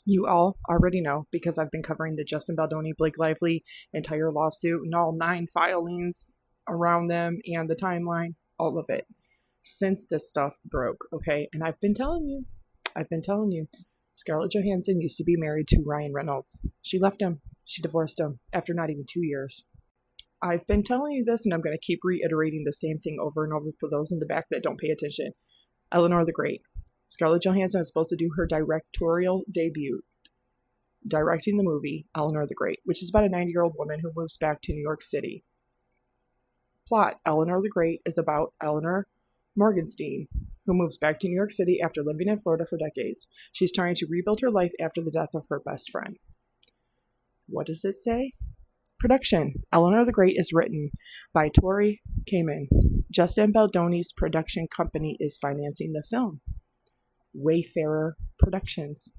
You all already know because I've been covering the Justin Baldoni, Blake Lively entire lawsuit and all 9 filings around them and the timeline, all of it, since this stuff broke, okay? And I've been telling you, Scarlett Johansson used to be married to Ryan Reynolds. She left him. She divorced him after not even 2 years. I've been telling you this, and I'm going to keep reiterating the same thing over and over for those in the back that don't pay attention. Eleanor the Great. Scarlett Johansson is supposed to do her directorial debut, directing the movie Eleanor the Great, which is about a 90-year-old woman who moves back to New York City. Plot: Eleanor the Great is about Eleanor Morgenstein, who moves back to New York City after living in Florida for decades. She's trying to rebuild her life after the death of her best friend. What does it say? Production: Eleanor the Great is written by Tori Kamen. Justin Baldoni's production company is financing the film. Wayfarer Productions.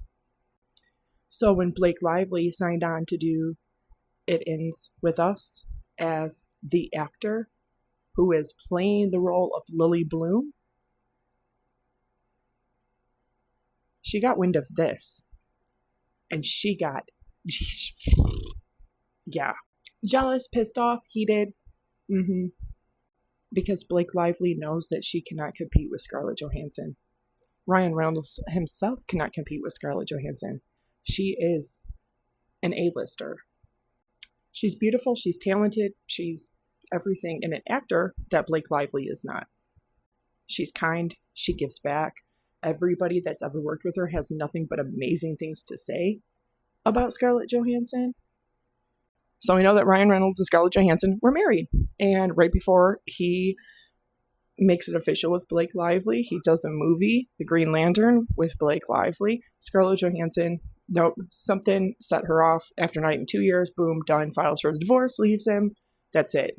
So when Blake Lively signed on to do It Ends With Us as the actor who is playing the role of Lily Bloom, she got wind of this. And she got, yeah, jealous, pissed off, heated. Because Blake Lively knows that she cannot compete with Scarlett Johansson. Ryan Reynolds himself cannot compete with Scarlett Johansson. She is an A-lister. She's beautiful, she's talented, she's everything in an actor that Blake Lively is not. She's kind, she gives back. Everybody that's ever worked with her has nothing but amazing things to say about Scarlett Johansson. So we know that Ryan Reynolds and Scarlett Johansson were married. And right before he makes it official with Blake Lively, he does a movie, The Green Lantern, with Blake Lively. Scarlett Johansson, nope, something set her off. After not even 2 years, boom, done, files for the divorce, leaves him. That's it.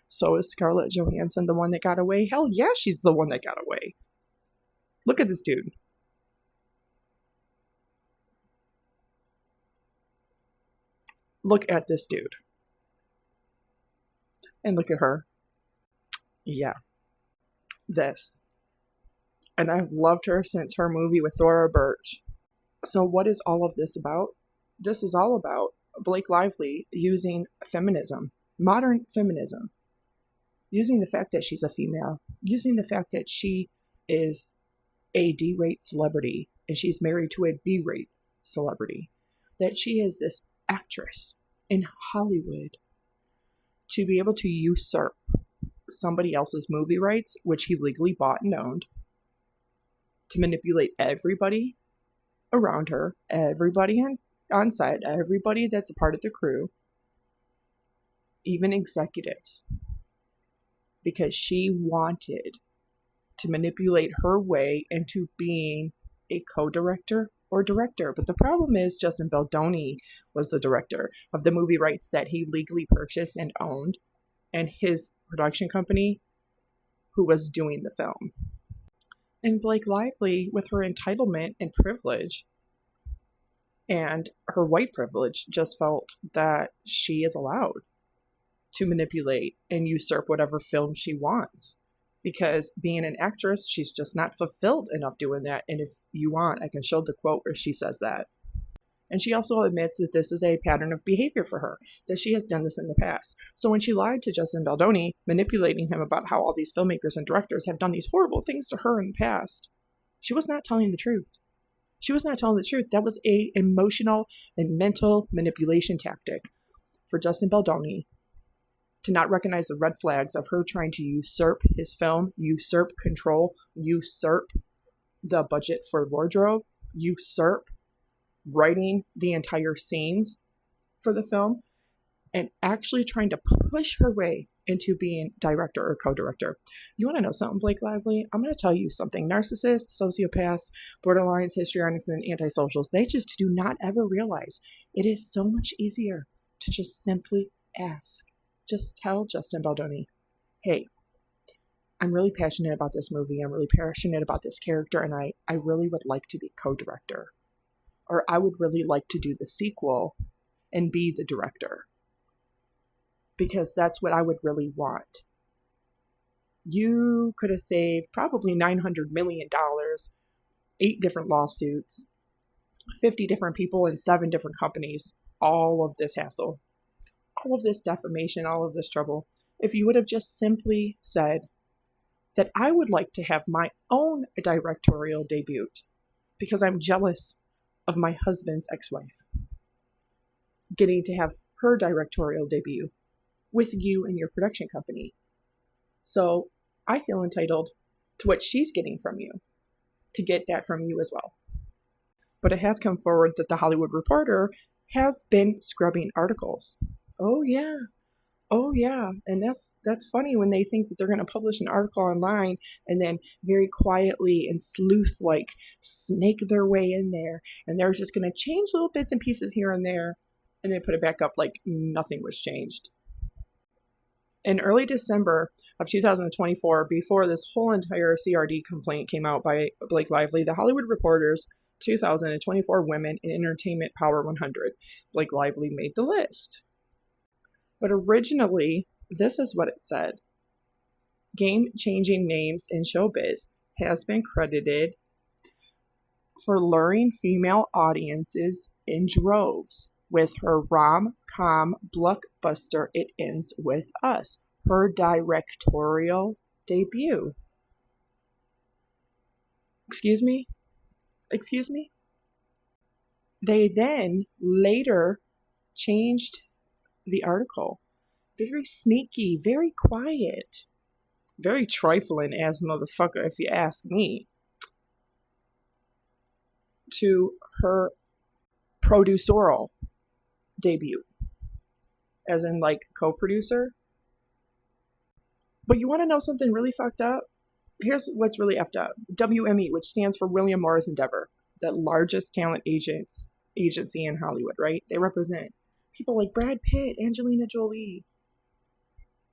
So is Scarlett Johansson the one that got away? Hell yeah, she's the one that got away. Look at this dude. Look at this dude. And look at her. Yeah. This. And I've loved her since her movie with Thora Birch. So what is all of this about? This is all about Blake Lively using feminism, modern feminism, using the fact that she's a female, using the fact that she is a D-rate celebrity and she's married to a B-rate celebrity, that she is this actress in Hollywood, to be able to usurp somebody else's movie rights, which he legally bought and owned, to manipulate everybody around her, everybody on set, everybody that's a part of the crew, even executives, because she wanted to manipulate her way into being a co-director or director. But the problem is Justin Baldoni was the director of the movie rights that he legally purchased and owned, and his production company who was doing the film. And Blake Lively, with her entitlement and privilege and her white privilege, just felt that she is allowed to manipulate and usurp whatever film she wants. Because being an actress, she's just not fulfilled enough doing that. And if you want, I can show the quote where she says that. And she also admits that this is a pattern of behavior for her, that she has done this in the past. So when she lied to Justin Baldoni, manipulating him about how all these filmmakers and directors have done these horrible things to her in the past, she was not telling the truth. She was not telling the truth. That was a emotional and mental manipulation tactic for Justin Baldoni to not recognize the red flags of her trying to usurp his film, usurp control, usurp the budget for wardrobe, usurp writing the entire scenes for the film, and actually trying to push her way into being director or co-director. You want to know something, Blake Lively? I'm going to tell you something. Narcissists, sociopaths, borderlines, histrionics, and antisocials, they just do not ever realize it is so much easier to just simply ask. Just tell Justin Baldoni, hey, I'm really passionate about this movie. I'm really passionate about this character, and I really would like to be co-director. Or I would really like to do the sequel and be the director. Because that's what I would really want. You could have saved probably $900 million, 8 different lawsuits, 50 different people in 7 different companies, all of this hassle, all of this defamation, all of this trouble. If you would have just simply said that I would like to have my own directorial debut because I'm jealous of my husband's ex-wife getting to have her directorial debut with you and your production company. So I feel entitled to what she's getting from you, to get that from you as well. But it has come forward that the Hollywood Reporter has been scrubbing articles. Oh yeah. And that's funny when they think that they're going to publish an article online and then very quietly and sleuth-like snake their way in there, and they're just going to change little bits and pieces here and there, and then put it back up like nothing was changed. In early December of 2024, before this whole entire CRD complaint came out by Blake Lively, the Hollywood Reporter's 2024 Women in Entertainment Power 100, Blake Lively made the list. But originally, this is what it said. Game-changing names in showbiz has been credited for luring female audiences in droves with her rom-com blockbuster It Ends With Us, her directorial debut. Excuse me? They then later changed the article. Very sneaky, very quiet, very trifling as motherfucker, if you ask me, to her producerial debut, as in like co-producer. But you want to know something really fucked up? Here's what's really effed up. WME, which stands for William Morris Endeavor, the largest talent agency in Hollywood, right? They represent people like Brad Pitt, Angelina Jolie,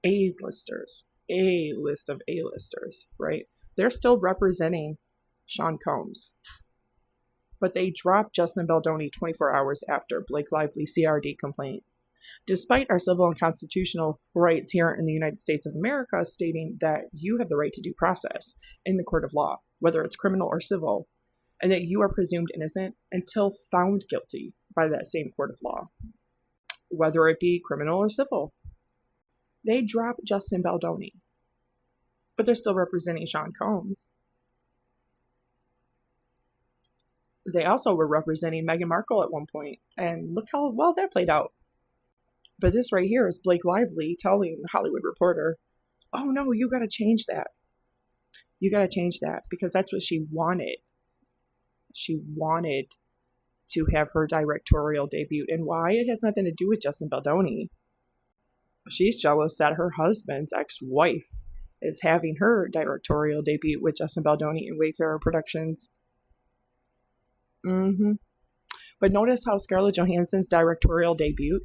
A-listers, A list of A-listers, right? They're still representing Sean Combs. But they dropped Justin Baldoni 24 hours after Blake Lively CRD complaint. Despite our civil and constitutional rights here in the United States of America stating that you have the right to due process in the court of law, whether it's criminal or civil, and that you are presumed innocent until found guilty by that same court of law, whether it be criminal or civil. They dropped Justin Baldoni, but they're still representing Sean Combs. They also were representing Meghan Markle at one point, and look how well that played out. But this right here is Blake Lively telling the Hollywood Reporter, oh no, you got to change that. You got to change that because that's what she wanted. She wanted to have her directorial debut. And why? It has nothing to do with Justin Baldoni. She's jealous that her husband's ex-wife is having her directorial debut with Justin Baldoni and Wayfarer Productions. But notice how Scarlett Johansson's directorial debut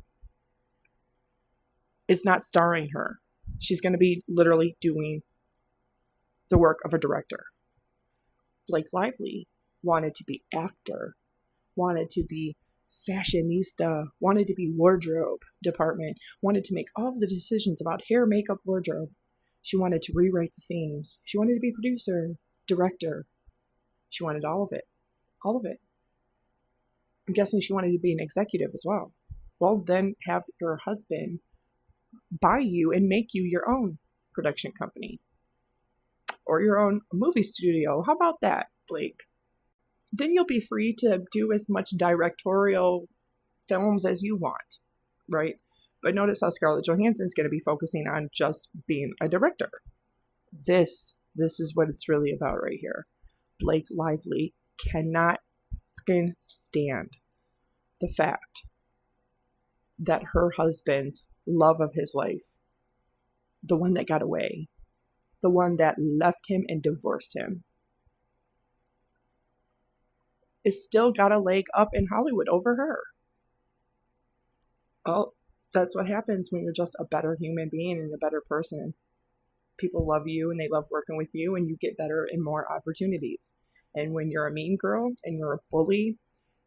is not starring her. She's going to be literally doing the work of a director. Blake Lively wanted to be actor, wanted to be fashionista, wanted to be wardrobe department, wanted to make all of the decisions about hair, makeup, wardrobe. She wanted to rewrite the scenes. She wanted to be producer, director. She wanted all of it. All of it. I'm guessing she wanted to be an executive as well. Well, then have your husband buy you and make you your own production company or your own movie studio. How about that, Blake? Then you'll be free to do as much directorial films as you want, right? But notice how Scarlett Johansson's going to be focusing on just being a director. This is what it's really about right here. Blake Lively cannot fucking stand the fact that her husband's love of his life, the one that got away, the one that left him and divorced him, is still got a leg up in Hollywood over her. Well, that's what happens when you're just a better human being and a better person. People love you and they love working with you and you get better and more opportunities. And when you're a mean girl and you're a bully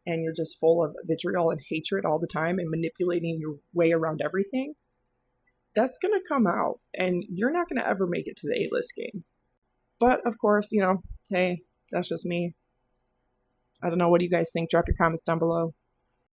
and you're just full of vitriol and hatred all the time and manipulating your way around everything, that's going to come out and you're not going to ever make it to the A-list game. But of course, hey, that's just me. I don't know. What do you guys think? Drop your comments down below.